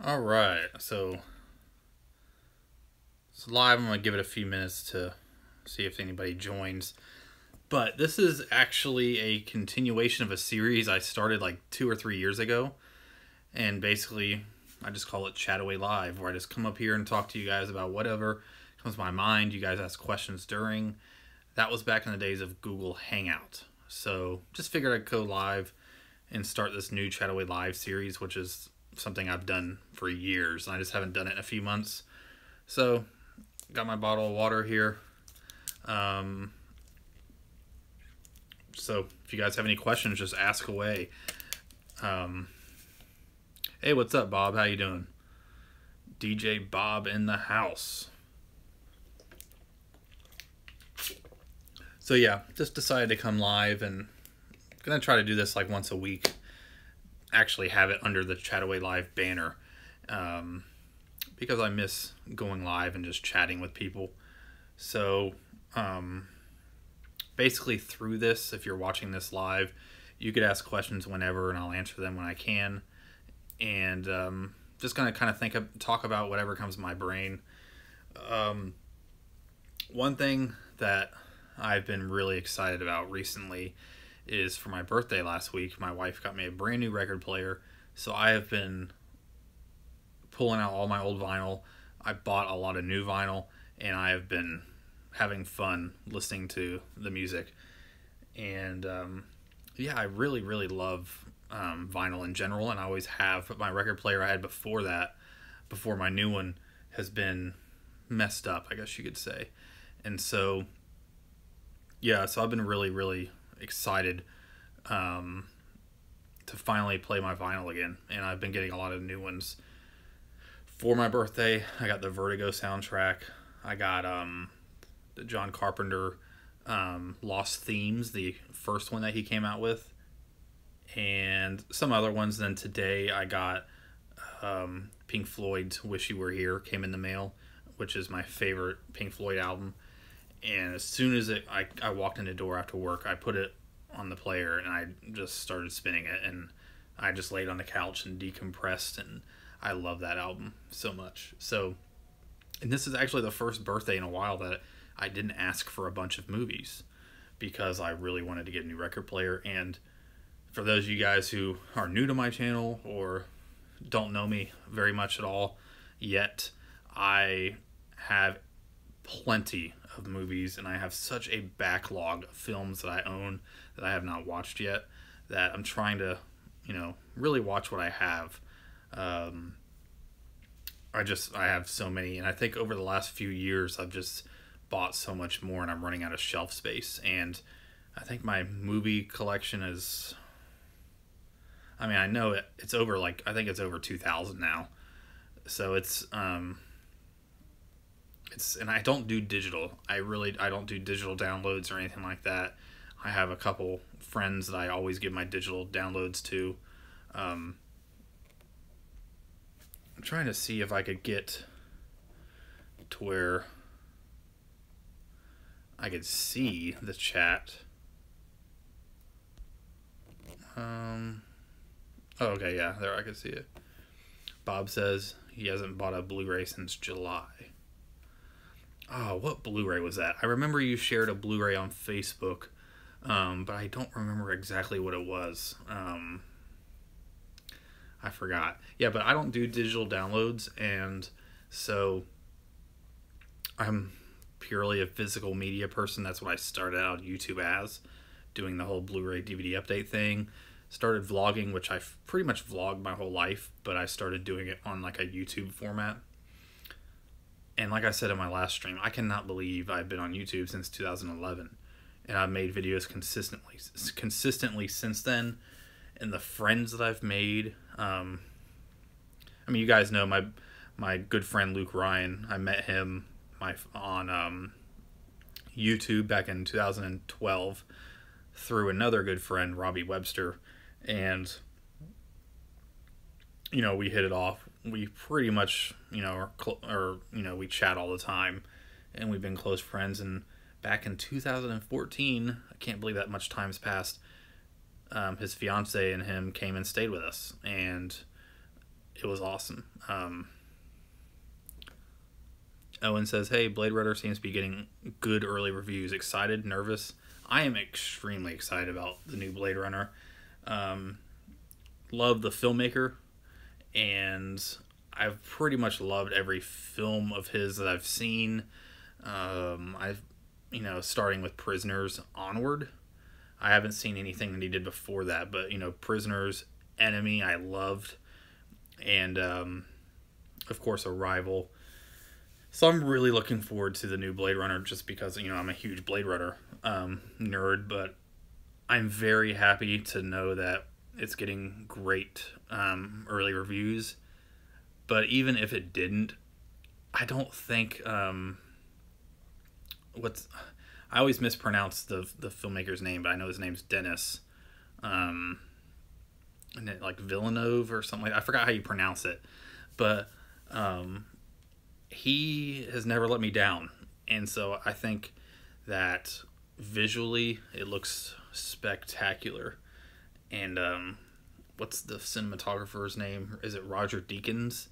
All right, so it's live. I'm gonna give it a few minutes to see if anybody joins. But this is actually a continuation of a series I started like 2 or 3 years ago, and basically I just call it Chattaway Live, where I just come up here and talk to you guys about whatever comes to my mind. You guys ask questions during. That was back in the days of Google Hangout. So just figured I'd go live and start this new Chattaway Live series, which is something I've done for years, and I just haven't done it in a few months. So, got my bottle of water here. Um, so, if you guys have any questions, just ask away. Hey, what's up, Bob? How you doing? DJ Bob in the house. So yeah, just decided to come live, and gonna try to do this like once a week. Actually have it under the Chattaway Live banner, because I miss going live and just chatting with people. So basically through this, if you're watching this live, you could ask questions whenever and I'll answer them when I can. And just gonna kind of talk about whatever comes to my brain. One thing that I've been really excited about recently is for my birthday last week, my wife got me a brand new record player. So I have been pulling out all my old vinyl. I bought a lot of new vinyl, and I have been having fun listening to the music. And yeah, I really, really love vinyl in general, and I always have. But my record player I had before that, before my new one, has been messed up, I guess you could say. And so, yeah, so I've been really, really excited to finally play my vinyl again, and I've been getting a lot of new ones. For my birthday, I got the Vertigo soundtrack. I got the John Carpenter Lost Themes, the first one that he came out with, and some other ones. Then today I got Pink Floyd's Wish You Were Here came in the mail, which is my favorite Pink Floyd album. And as soon as I walked in the door after work, I put it on the player and I just started spinning it, and I just laid on the couch and decompressed, and I love that album so much. So, and this is actually the first birthday in a while that I didn't ask for a bunch of movies, because I really wanted to get a new record player. And for those of you guys who are new to my channel or don't know me very much at all yet, I have plenty of movies, and I have such a backlog of films that I own that I have not watched yet, that I'm trying to, really watch what I have. I have so many, and I think over the last few years I've just bought so much more, and I'm running out of shelf space. And I think my movie collection is, I know it's over, I think it's over 2,000 now. So it's and I don't do digital. I don't do digital downloads or anything like that. I have a couple friends that I always give my digital downloads to. I'm trying to see if I could get to where I could see the chat. Oh, okay, yeah, there I could see it. Bob says he hasn't bought a Blu-ray since July. Oh, what Blu-ray was that? I remember you shared a Blu-ray on Facebook, but I don't remember exactly what it was. I forgot. Yeah, but I don't do digital downloads, and so I'm purely a physical media person. That's what I started out on YouTube as, doing the whole Blu-ray DVD update thing. Started vlogging, which I've pretty much vlogged my whole life, but I started doing it on like a YouTube format. And like I said in my last stream, I cannot believe I've been on YouTube since 2011, and I've made videos consistently since then. And the friends that I've made, you guys know my good friend Luke Ryan. I met him on YouTube back in 2012 through another good friend, Robbie Webster, and we hit it off. We pretty much we chat all the time, and we've been close friends. And back in 2014, I can't believe that much time's passed, his fiance and him came and stayed with us, and it was awesome. Owen says, hey, Blade Runner seems to be getting good early reviews. Excited, nervous? I am extremely excited about the new Blade Runner. Love the filmmaker, and I've pretty much loved every film of his that I've seen. I've, starting with Prisoners onward. I haven't seen anything that he did before that, but, Prisoners, Enemy, I loved. And, of course, Arrival. So I'm really looking forward to the new Blade Runner just because, I'm a huge Blade Runner nerd, but I'm very happy to know that it's getting great early reviews. But even if it didn't, I don't think I always mispronounce the filmmaker's name, but I know his name's Dennis. And it, like Villeneuve or something like that. I forgot how you pronounce it. But he has never let me down. And so I think that visually it looks spectacular. And what's the cinematographer's name? Is it Roger Deakins?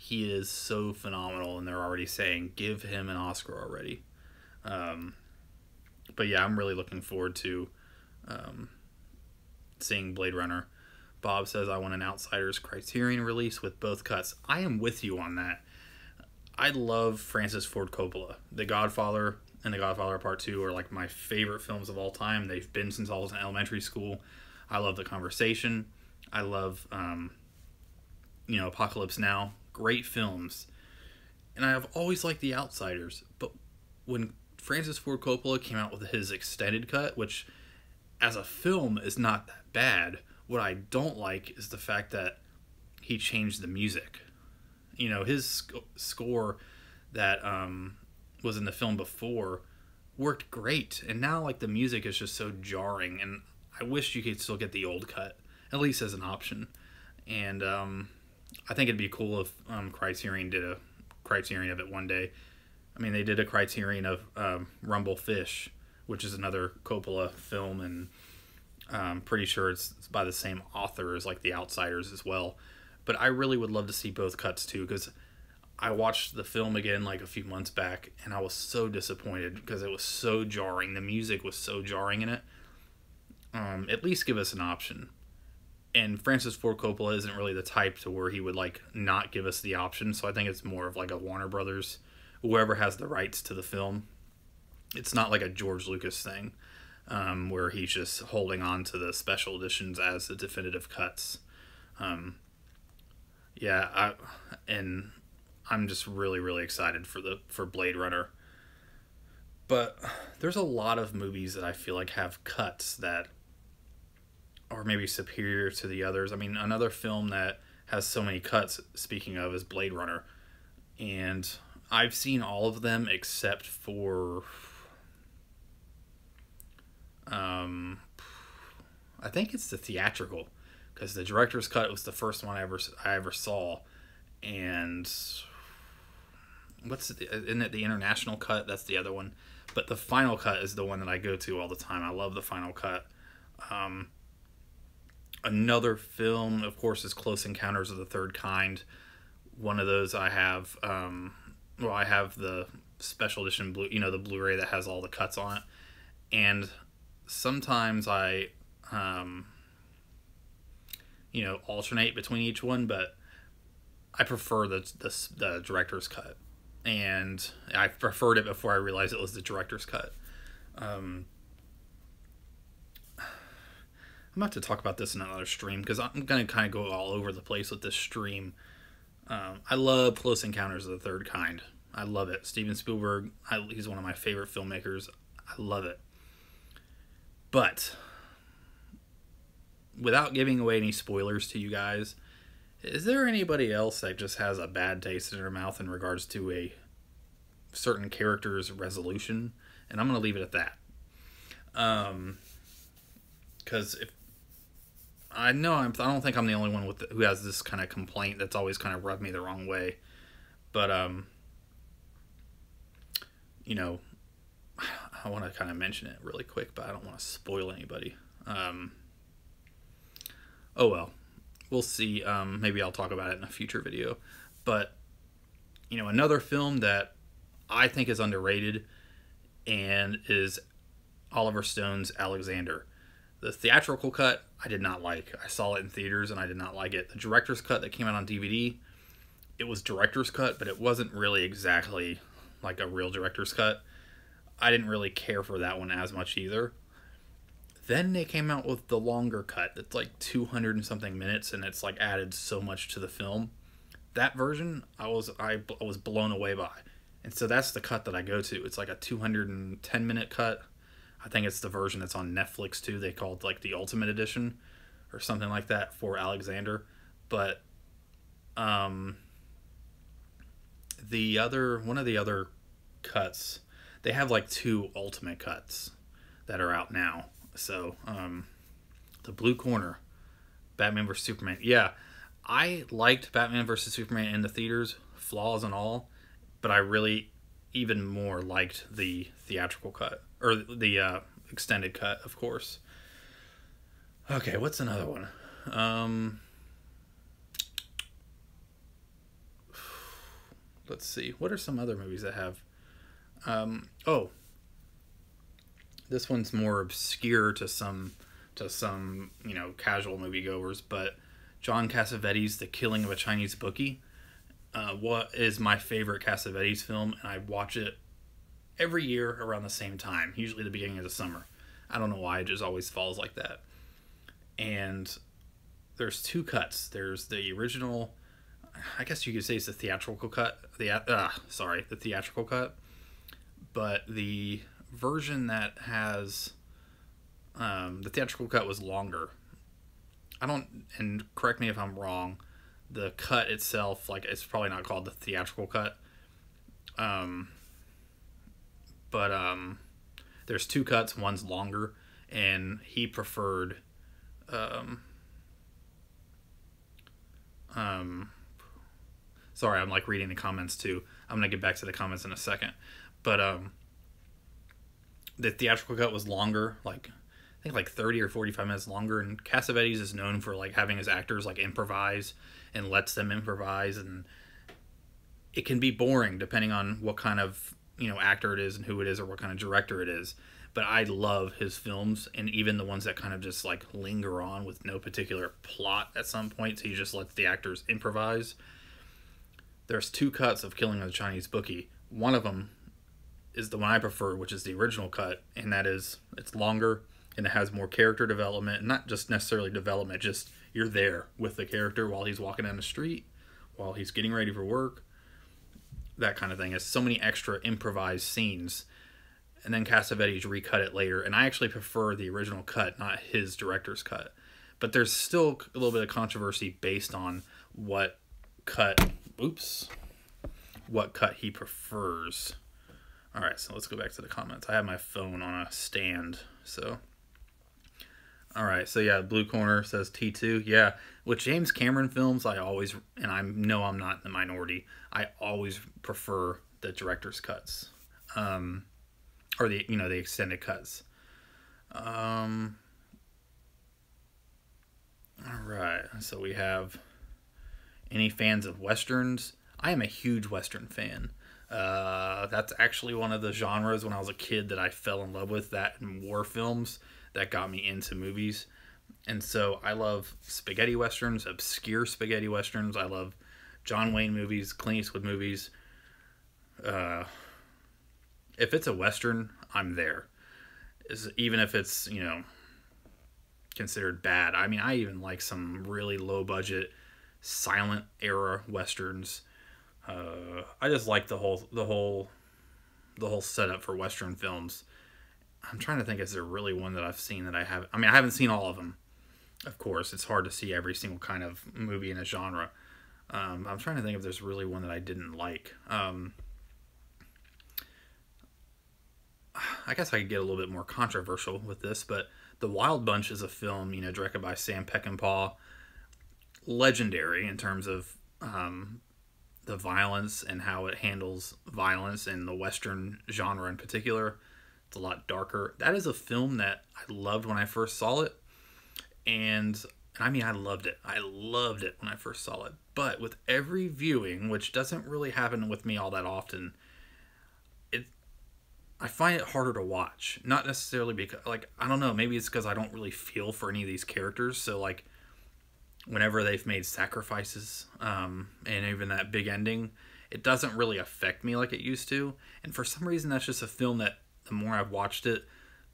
He is so phenomenal, and they're already saying give him an Oscar already. But yeah, I'm really looking forward to seeing Blade Runner. Bob says, I want an Outsiders Criterion release with both cuts. I am with you on that. I love Francis Ford Coppola. The Godfather and The Godfather Part 2 are like my favorite films of all time. They've been since I was in elementary school. I love The Conversation. I love, Apocalypse Now. Great films. And I have always liked The Outsiders. But when Francis Ford Coppola came out with his extended cut, which as a film is not that bad, what I don't like is the fact that he changed the music. His score that was in the film before worked great, and now like the music is just so jarring, and I wish you could still get the old cut, at least as an option. And I think it'd be cool if Criterion did a Criterion of it one day. I mean, they did a Criterion of Rumble Fish, which is another Coppola film, and I'm pretty sure it's by the same author as like The Outsiders as well. But I really would love to see both cuts too, because I watched the film again like a few months back, and I was so disappointed because it was so jarring. The music was so jarring in it. At least give us an option. And Francis Ford Coppola isn't really the type to where he would like not give us the option, so I think it's more of like a Warner Brothers, whoever has the rights to the film. It's not like a George Lucas thing, where he's just holding on to the special editions as the definitive cuts. I'm just really, really excited for Blade Runner. But there's a lot of movies that I feel like have cuts that are maybe superior to the others. I mean, another film that has so many cuts, speaking of, is Blade Runner. And I've seen all of them except for I think it's the theatrical, because the director's cut was the first one I ever saw. And isn't it the international cut? That's the other one. But the final cut is the one that I go to all the time. I love the final cut. Another film, of course, is Close Encounters of the Third Kind. One of those I have, I have the special edition the Blu-ray that has all the cuts on it. And sometimes I, alternate between each one, but I prefer the director's cut. And I preferred it before I realized it was the director's cut. I'm about to talk about this in another stream, because I'm going to kind of go all over the place with this stream. I love Close Encounters of the Third Kind. I love it. Steven Spielberg, he's one of my favorite filmmakers. I love it. But without giving away any spoilers to you guys, is there anybody else that just has a bad taste in their mouth in regards to a certain character's resolution? And I'm going to leave it at that. Because I don't think I'm the only one who has this kind of complaint that's always kind of rubbed me the wrong way. But, I want to kind of mention it really quick, but I don't want to spoil anybody. Oh well. we'll see. Maybe I'll talk about it in a future video. But, another film that I think is underrated and is Oliver Stone's Alexander. The theatrical cut, I did not like. I saw it in theaters and I did not like it. The director's cut that came out on DVD, it was director's cut, but it wasn't really exactly like a real director's cut. I didn't really care for that one as much either. Then they came out with the longer cut that's like 200 and something minutes, and it's like added so much to the film. That version, I was blown away by. And so that's the cut that I go to. It's like a 210-minute cut. I think it's the version that's on Netflix too. They call it like the Ultimate Edition or something like that for Alexander. But one of the other cuts, they have like 2 Ultimate cuts that are out now. So the Blue Corner, Batman vs Superman. Yeah, I liked Batman vs Superman in the theaters, flaws and all, but I really even more liked the theatrical cut, or the extended cut, of course. Okay, what's another one? Let's see. What are some other movies that have... this one's more obscure to some casual moviegoers, but John Cassavetes' The Killing of a Chinese Bookie. What is my favorite Cassavetes film, and I watch it every year around the same time, usually the beginning of the summer. I don't know why, it just always falls like that. And there's 2 cuts. There's the original, I guess you could say it's the theatrical cut. The theatrical cut. But the version that has the theatrical cut was longer. And correct me if I'm wrong, the cut itself, like, it's probably not called the theatrical cut. But there's 2 cuts, one's longer, and he preferred sorry, I'm like reading the comments too. I'm gonna get back to the comments in a second. But the theatrical cut was longer, like I think like 30 or 45 minutes longer, and Cassavetes is known for like having his actors like improvise and lets them improvise, and it can be boring depending on what kind of actor it is and who it is or what kind of director it is. But I love his films, and even the ones that kind of just like linger on with no particular plot at some point, so he just lets the actors improvise. There's 2 cuts of Killing of the Chinese Bookie. One of them is the one I prefer, which is the original cut, and that is, it's longer and it has more character development. Not just necessarily development, just you're there with the character while he's walking down the street, while he's getting ready for work, that kind of thing. It's so many extra improvised scenes. And then Cassavetes recut it later, and I actually prefer the original cut, not his director's cut. But there's still a little bit of controversy based on what cut he prefers. All right, so let's go back to the comments. I have my phone on a stand, so. All right, so yeah, Blue Corner says T2. Yeah, with James Cameron films, I always, and I know I'm not in the minority, I always prefer the director's cuts. Or the the extended cuts. All right, so we have any fans of westerns. I am a huge western fan. That's actually one of the genres when I was a kid that I fell in love with, that and war films that got me into movies. And so I love spaghetti westerns, obscure spaghetti westerns. I love John Wayne movies, Clint Eastwood movies. If it's a western, I'm there. Even if it's, considered bad. I mean, I even like some really low budget silent era westerns. I just like the whole setup for western films. I'm trying to think, is there really one that I've seen that I haven't? I mean, I haven't seen all of them. Of course, it's hard to see every single kind of movie in a genre. I'm trying to think if there's really one that I didn't like. I guess I could get a little bit more controversial with this, but The Wild Bunch is a film, directed by Sam Peckinpah. Legendary in terms of the violence and how it handles violence in the Western genre in particular. It's a lot darker. That is a film that I loved when I first saw it, and And I mean, I loved it. I loved it when I first saw it. But with every viewing, which doesn't really happen with me all that often, it I find it harder to watch. Not necessarily because, like, I don't know, maybe it's because I don't really feel for any of these characters. So, like, whenever they've made sacrifices, and even that big ending, it doesn't really affect me like it used to. And for some reason, that's just a film that the more I've watched it,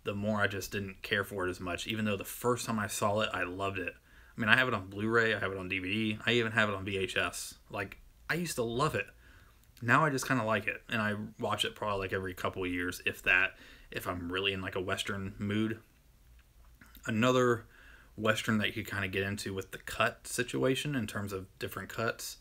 the more I just didn't care for it as much. Even though the first time I saw it, I loved it. I mean, I have it on Blu-ray, I have it on DVD, I even have it on VHS. Like, I used to love it. Now I just kind of like it, and I watch it probably like every couple of years, if that, if I'm really in like a Western mood. Another Western that you could kind of get into with the cut situation in terms of different cuts.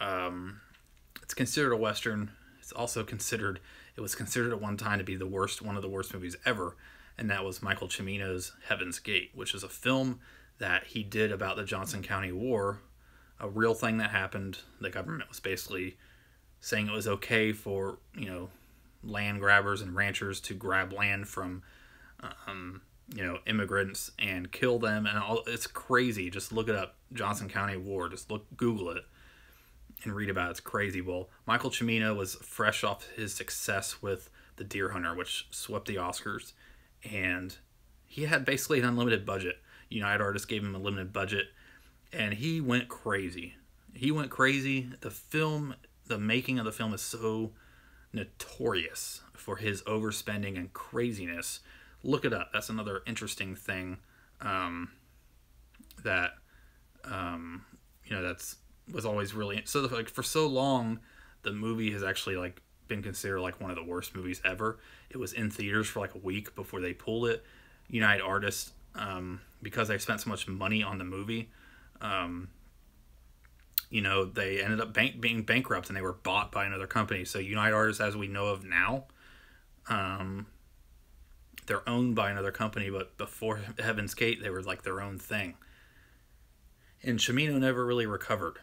It's considered a Western. It's also considered, it was considered at one time to be one of the worst movies ever, and that was Michael Cimino's Heaven's Gate, which is a film that he did about the Johnson County War, a real thing that happened. The government was basically saying it was okay for, land grabbers and ranchers to grab land from, immigrants and kill them. And all, it's crazy. Just look it up. Johnson County War. Just Google it and read about it. It's crazy. Well, Michael Cimino was fresh off his success with The Deer Hunter, which swept the Oscars. And he had basically an unlimited budget. United Artists gave him a limited budget, and he went crazy. The making of the film is so notorious for his overspending and craziness. Look it up. That's another interesting thing that that's was always really so. Like, for so long, the movie has actually like been considered like one of the worst movies ever. It was in theaters for like a week before they pulled it. United Artists, because they spent so much money on the movie, they ended up being bankrupt, and they were bought by another company. So United Artists, as we know of now, they're owned by another company, but before Heaven's Gate, they were like their own thing. And Cimino never really recovered.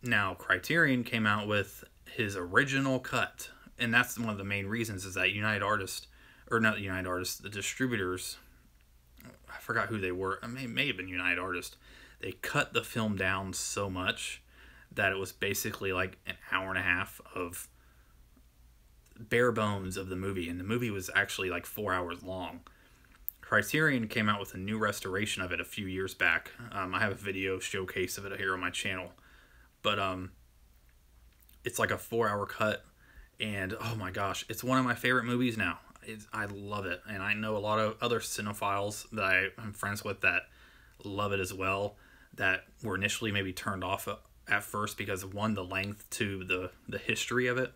Now, Criterion came out with his original cut, and that's one of the main reasons, is that the distributors, I forgot who they were, it may have been United Artists, they cut the film down so much that it was basically like an hour and a half of bare bones of the movie, and the movie was actually like 4 hours long. Criterion came out with a new restoration of it a few years back. I have a video showcase of it here on my channel, but it's like a 4-hour cut, and oh my gosh, it's one of my favorite movies now. I love it, and I know a lot of other cinephiles that I'm friends with that love it as well, that were initially maybe turned off at first because of, one, the length, two, the history of it,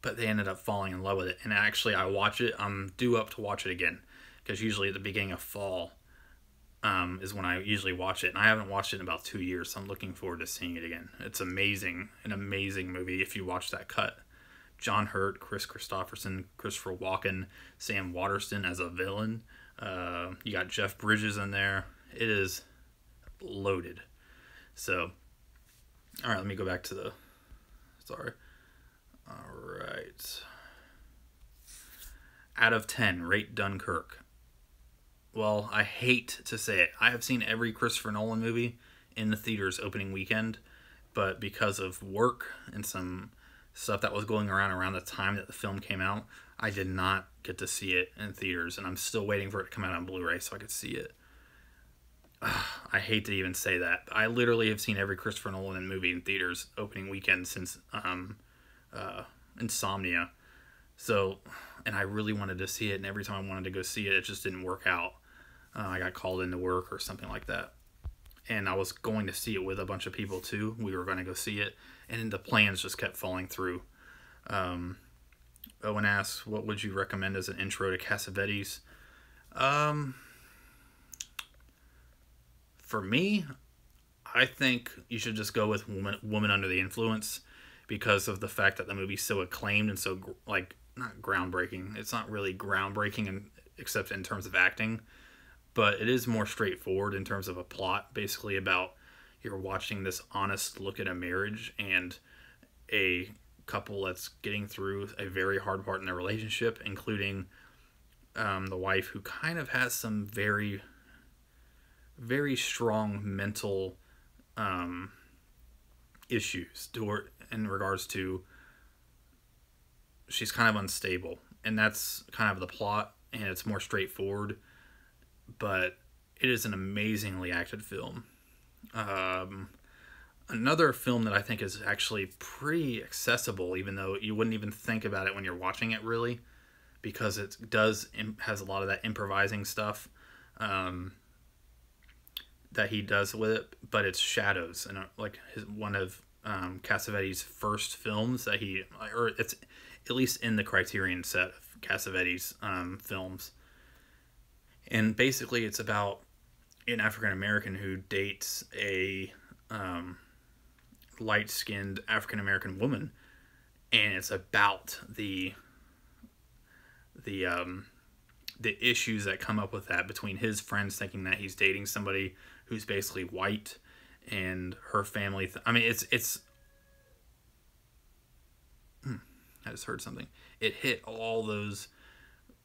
but they ended up falling in love with it. And actually, I watch it, I'm due up to watch it again, because usually at the beginning of fall is when I usually watch it, and I haven't watched it in about 2 years, so I'm looking forward to seeing it again. It's amazing, an amazing movie if you watch that cut. John Hurt, Chris Christopherson, Christopher Walken, Sam Waterston as a villain. You got Jeff Bridges in there. It is loaded. So, all right, let me go back to sorry. All right. Out of 10, rate Dunkirk. Well, I hate to say it. I have seen every Christopher Nolan movie in the theaters opening weekend, but because of work and some stuff that was going around the time that the film came out, I did not get to see it in theaters, and I'm still waiting for it to come out on Blu-ray so I could see it. I hate to even say that. I literally have seen every Christopher Nolan movie in theaters opening weekend since Insomnia. So, and I really wanted to see it, and every time I wanted to go see it, it just didn't work out. I got called into work or something like that. And I was going to see it with a bunch of people too. We were going to go see it, and the plans just kept falling through. Owen asks, what would you recommend as an intro to Cassavetes? For me, I think you should just go with Woman Under the Influence, because of the fact that the movie's so acclaimed and so, like, not groundbreaking. It's not really groundbreaking except in terms of acting, but it is more straightforward in terms of a plot, basically about you're watching this honest look at a marriage and a couple that's getting through a very hard part in their relationship, including the wife, who kind of has some very very strong mental issues in regards to she's kind of unstable, and that's kind of the plot, and it's more straightforward, but it is an amazingly acted film. Another film that I think is actually pretty accessible, even though you wouldn't even think about it when you're watching it, really, because it has a lot of that improvising stuff that he does with it, but it's Shadows, and like one of Cassavetes' first films that or it's at least in the Criterion set of Cassavetes' films. And basically it's about an African American who dates a light-skinned African American woman, and it's about the issues that come up with that between his friends thinking that he's dating somebody who's basically white, and her family. I mean, it's. I just heard something. It hit all those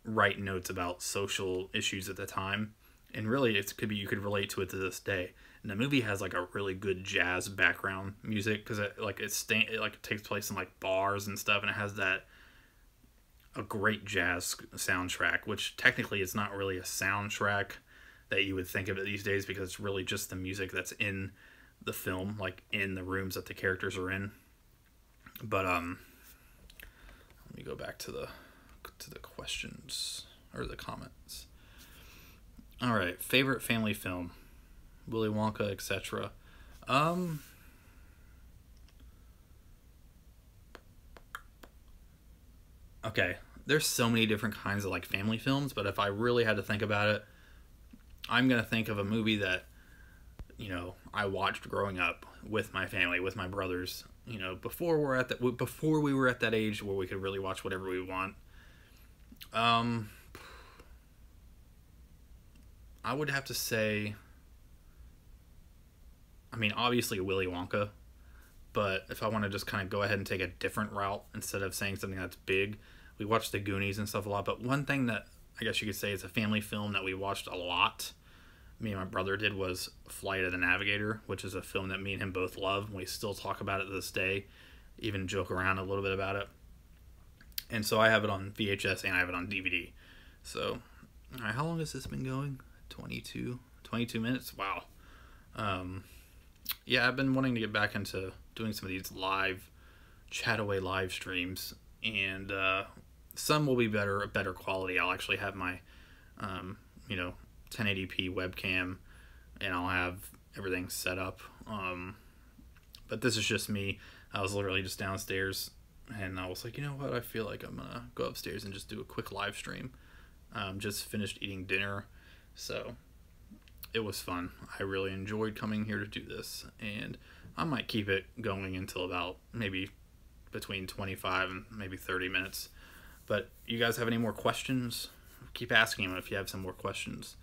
right notes about social issues at the time, and really, you could relate to it to this day. And the movie has like a really good jazz background music, because it takes place in like bars and stuff, and it has a great jazz soundtrack, which technically it's not really a soundtrack that you would think of it these days, because it's really just the music that's in the film, like in the rooms that the characters are in. But let me go back to the questions or the comments. All right, favorite family film, Willy Wonka, etc. Okay, there's so many different kinds of like family films, but if I really had to think about it, I'm gonna think of a movie that, I watched growing up with my family, with my brothers. Before we were at that age where we could really watch whatever we want. I would have to say, I mean, obviously Willy Wonka, but if I want to just kind of go ahead and take a different route instead of saying something that's big, we watched the Goonies and stuff a lot. But one thing that I guess you could say is a family film that we watched a lot, me and my brother did, was Flight of the Navigator, which is a film that me and him both love. We still talk about it to this day, even joke around a little bit about it. And so I have it on VHS and I have it on DVD. So, all right, how long has this been going? 22 minutes? Wow. Yeah, I've been wanting to get back into doing some of these live Chattaway live streams, and some will be better quality. I'll actually have my 1080p webcam, and I'll have everything set up. But this is just me. I was literally just downstairs, and I was like, you know what? I feel like I'm gonna go upstairs and just do a quick live stream. Just finished eating dinner, so it was fun. I really enjoyed coming here to do this, and I might keep it going until about maybe between 25 and maybe 30 minutes. But you guys have any more questions? Keep asking them if you have some more questions.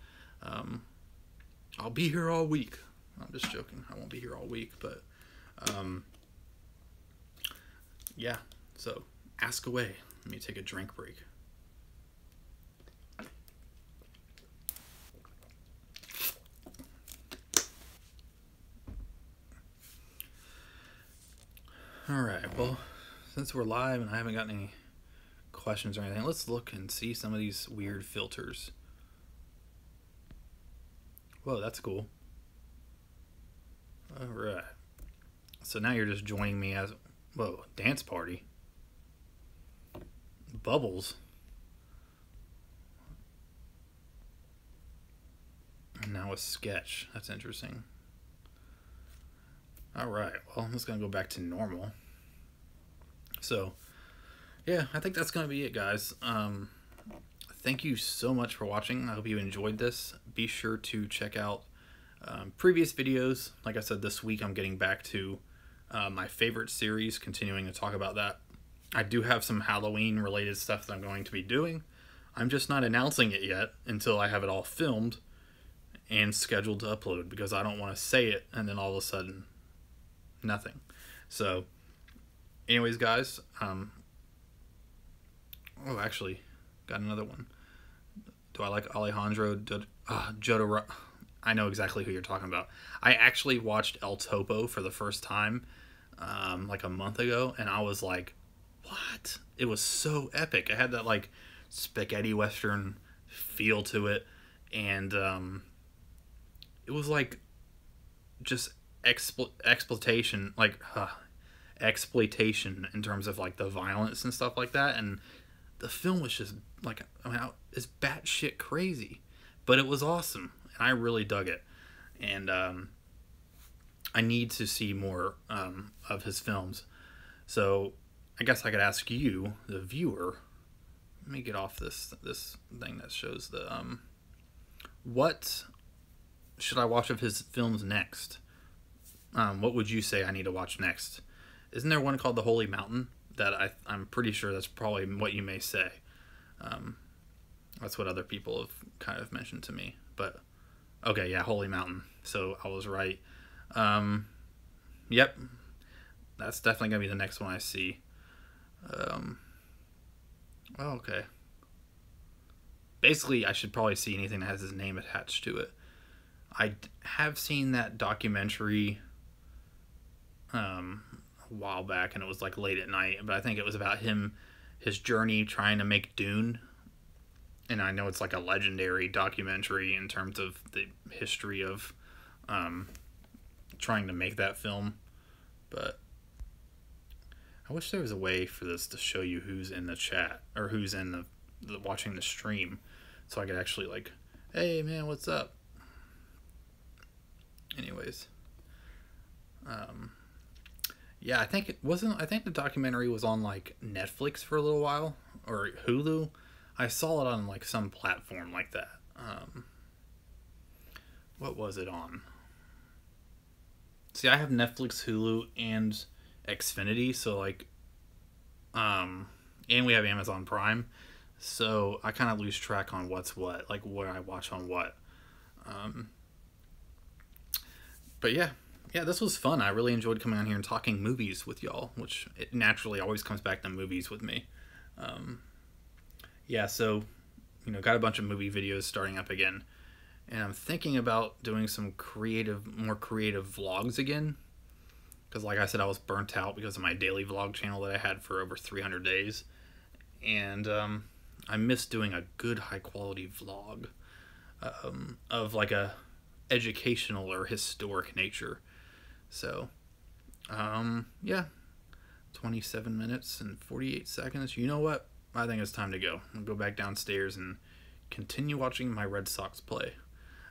I'll be here all week. I'm just joking. I won't be here all week, but yeah. So ask away. Let me take a drink break. All right. Well, since we're live and I haven't got any questions or anything, let's look and see some of these weird filters. Whoa, that's cool. All right. So now you're just joining me as, whoa, dance party. Bubbles. And now a sketch. That's interesting. All right. Well, I'm just going to go back to normal. So, yeah, I think that's going to be it, guys. Thank you so much for watching. I hope you enjoyed this. Be sure to check out previous videos. Like I said, this week I'm getting back to my favorite series, continuing to talk about that. I do have some Halloween related stuff that I'm going to be doing. I'm just not announcing it yet until I have it all filmed and scheduled to upload, because I don't want to say it and then all of a sudden nothing. So anyways, guys, oh, actually got another one. Do I like Alejandro Jodorowsky? I know exactly who you're talking about. I actually watched El Topo for the first time like a month ago, and I was like, what? It was so epic. It had that like spaghetti western feel to it, and it was like just exploitation, like exploitation in terms of like the violence and stuff like that. And the film was just like, I mean, it's batshit crazy, but it was awesome, and I really dug it. And I need to see more of his films. So I guess I could ask you, the viewer. Let me get off this thing that shows the what should I watch of his films next? What would you say I need to watch next? Isn't there one called The Holy Mountain that I'm pretty sure that's probably what you may say. That's what other people have kind of mentioned to me. But okay, yeah, Holy Mountain. So I was right. Yep, that's definitely gonna be the next one I see. Okay. Basically, I should probably see anything that has his name attached to it. I have seen that documentary a while back, and it was like late at night, but I think it was about his journey trying to make Dune. And I know it's like a legendary documentary in terms of the history of trying to make that film. But I wish there was a way for this to show you who's in the chat or who's in the watching the stream, so I could actually like, hey man, what's up? Anyways, yeah, I think the documentary was on like Netflix for a little while, or Hulu. I saw it on like some platform like that. What was it on? See, I have Netflix, Hulu, and Xfinity, so like, and we have Amazon Prime, so I kind of lose track on what's what, like what I watch on what. But yeah, this was fun. I really enjoyed coming on here and talking movies with y'all, which it naturally always comes back to movies with me. Yeah, so, got a bunch of movie videos starting up again, and I'm thinking about doing some more creative vlogs again, because like I said, I was burnt out because of my daily vlog channel that I had for over 300 days, and I miss doing a good high quality vlog of like a educational or historic nature. So yeah, 27 minutes and 48 seconds. You know what? I think it's time to go. I'll go back downstairs and continue watching my Red Sox play,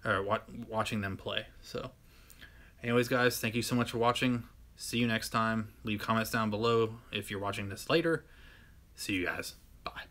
or watching them play. So anyways, guys, thank you so much for watching. See you next time. Leave comments down below if you're watching this later. See you guys. Bye.